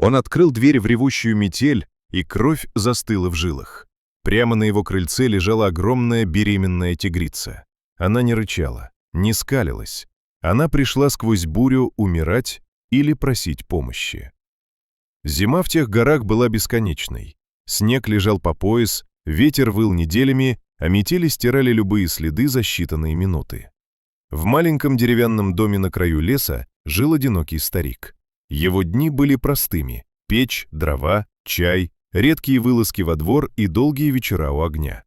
Он открыл дверь в ревущую метель, и кровь застыла в жилах. Прямо на его крыльце лежала огромная беременная тигрица. Она не рычала, не скалилась. Она пришла сквозь бурю умирать или просить помощи. Зима в тех горах была бесконечной. Снег лежал по пояс, ветер выл неделями, а метели стирали любые следы за считанные минуты. В маленьком деревянном доме на краю леса жил одинокий старик. Его дни были простыми: печь, дрова, чай, редкие вылазки во двор и долгие вечера у огня.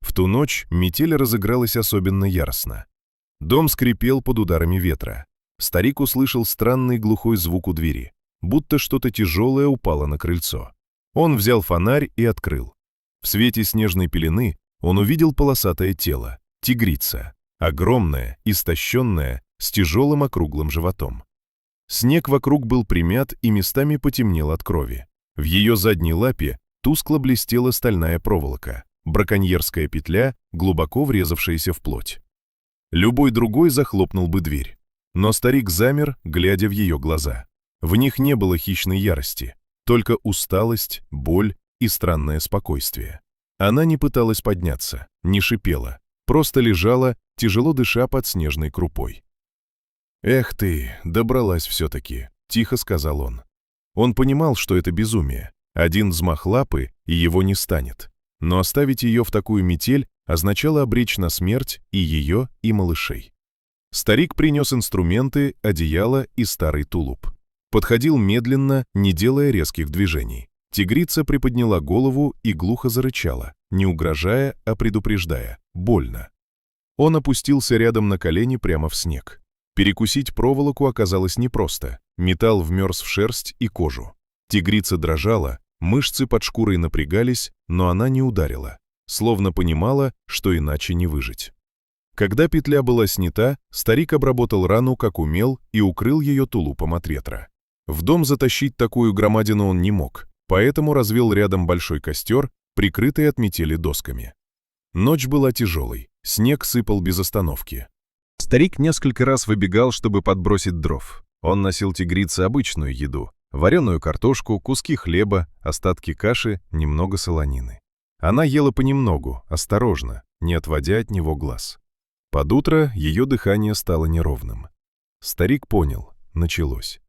В ту ночь метель разыгралась особенно яростно. Дом скрипел под ударами ветра. Старик услышал странный глухой звук у двери, будто что-то тяжелое упало на крыльцо. Он взял фонарь и открыл. В свете снежной пелены он увидел полосатое тело, тигрица, огромная, истощенная, с тяжелым округлым животом. Снег вокруг был примят и местами потемнел от крови. В ее задней лапе тускло блестела стальная проволока, браконьерская петля, глубоко врезавшаяся в плоть. Любой другой захлопнул бы дверь. Но старик замер, глядя в ее глаза. В них не было хищной ярости, только усталость, боль и странное спокойствие. Она не пыталась подняться, не шипела, просто лежала, тяжело дыша под снежной крупой. «Эх ты, добралась все-таки», — тихо сказал он. Он понимал, что это безумие. Один взмах лапы, и его не станет. Но оставить ее в такую метель означало обречь на смерть и ее, и малышей. Старик принес инструменты, одеяло и старый тулуп. Подходил медленно, не делая резких движений. Тигрица приподняла голову и глухо зарычала, не угрожая, а предупреждая: больно. Он опустился рядом на колени прямо в снег. Перекусить проволоку оказалось непросто. Металл вмерз в шерсть и кожу. Тигрица дрожала, мышцы под шкурой напрягались, но она не ударила, словно понимала, что иначе не выжить. Когда петля была снята, старик обработал рану как умел и укрыл ее тулупом от ветра. В дом затащить такую громадину он не мог, поэтому развел рядом большой костер, прикрытый от метели досками. Ночь была тяжелой, снег сыпал без остановки. Старик несколько раз выбегал, чтобы подбросить дров. Он носил тигрице обычную еду: вареную картошку, куски хлеба, остатки каши, немного солонины. Она ела понемногу, осторожно, не отводя от него глаз. Под утро ее дыхание стало неровным. Старик понял — началось.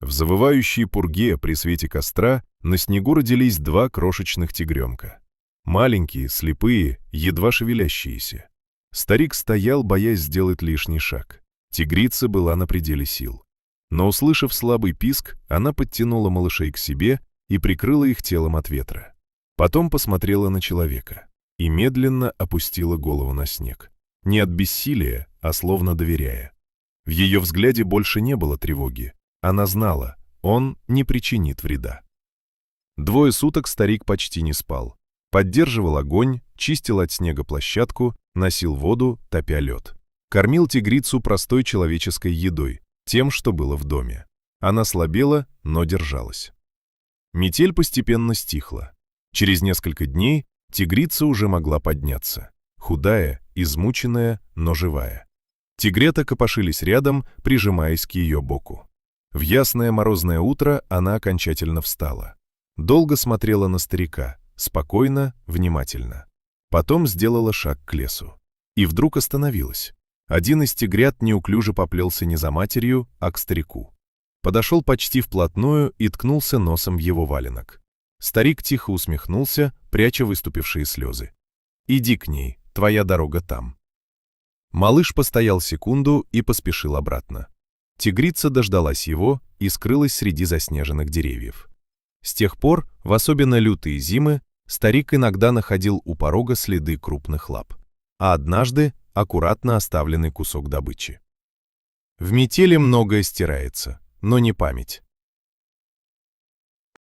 В завывающей пурге при свете костра на снегу родились два крошечных тигренка. Маленькие, слепые, едва шевелящиеся. Старик стоял, боясь сделать лишний шаг. Тигрица была на пределе сил. Но, услышав слабый писк, она подтянула малышей к себе и прикрыла их телом от ветра. Потом посмотрела на человека и медленно опустила голову на снег. Не от бессилия, а словно доверяя. В ее взгляде больше не было тревоги. Она знала, он не причинит вреда. 2 суток старик почти не спал. Поддерживал огонь, чистил от снега площадку, носил воду, топя лед. Кормил тигрицу простой человеческой едой, тем, что было в доме. Она слабела, но держалась. Метель постепенно стихла. Через несколько дней тигрица уже могла подняться. Худая, измученная, но живая. Тигрята копошились рядом, прижимаясь к ее боку. В ясное морозное утро она окончательно встала. Долго смотрела на старика, спокойно, внимательно. Потом сделала шаг к лесу. И вдруг остановилась. Один из тигрят неуклюже поплелся не за матерью, а к старику. Подошел почти вплотную и ткнулся носом в его валенок. Старик тихо усмехнулся, пряча выступившие слезы. «Иди к ней, твоя дорога там». Малыш постоял секунду и поспешил обратно. Тигрица дождалась его и скрылась среди заснеженных деревьев. С тех пор, в особенно лютые зимы, старик иногда находил у порога следы крупных лап, а однажды аккуратно оставленный кусок добычи. В метели многое стирается, но не память.